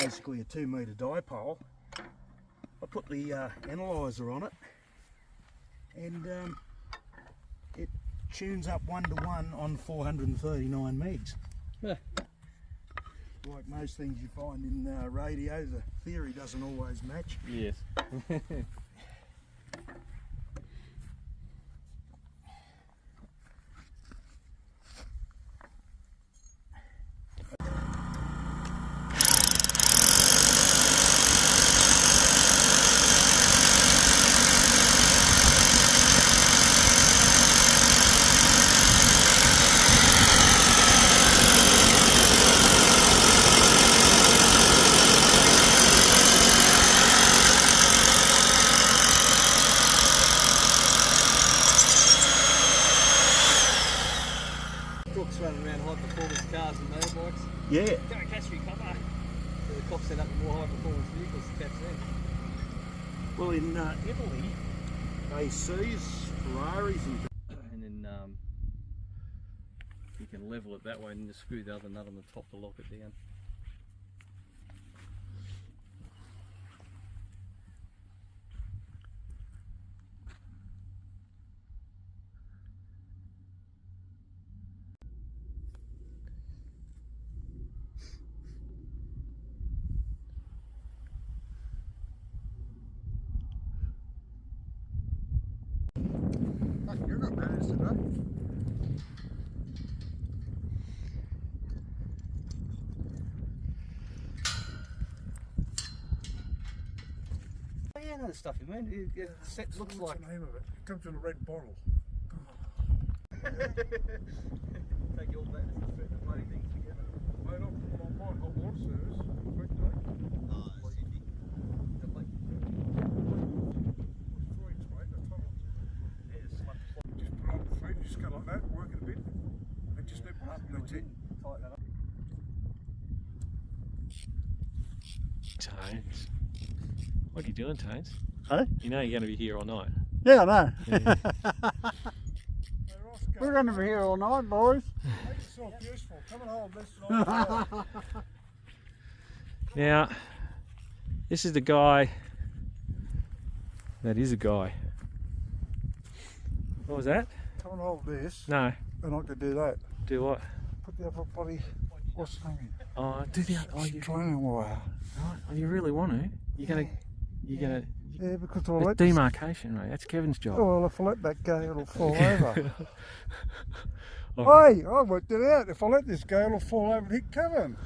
basically a 2 metre dipole. I put the analyzer on it, and it tunes up 1:1 on 439 megs. Yeah. Like most things you find in radio, the theory doesn't always match. Yes. Crooks running around high performance cars and motorbikes. Yeah. Go and catch me, copper. The cops set up more high performance vehicles to catch them. Well, in Italy, they seize Ferraris And then you can level it that way and just screw the other nut on the top to lock it down. You're not bad today. Oh yeah, no stuff, man. It looks What's like. the name of it? It comes in a red bottle. Take your back and put the bloody things together. Mate, I'm on my hot water service. Quick day. Oh, Sydney. The lake. 4 inch, mate. That's all. Yeah, it's like Just put it on the feet, just go like that, work it a bit. And just nip it up, and that's it. tighten that up. Tones. What are you doing, Tones? Huh? You know you're going to be here all night. Yeah, I know. Yeah. We're going to be here all night, boys. Make yourself useful. Come and hold this. Now, this is the guy. That is a guy. What was that? Come and hold this, No. and I could do that. Do what? Put the other body, what's the name in? Oh, do the other. Oh, you, Training wire. right. Oh, you really want to? You're gonna. Yeah, because I'll That's let this, demarcation, mate. That's Kevin's job. oh, well, if I let that go, it'll fall over. Oh, Hey, I worked it out. If I let this go, it'll fall over and hit Kevin.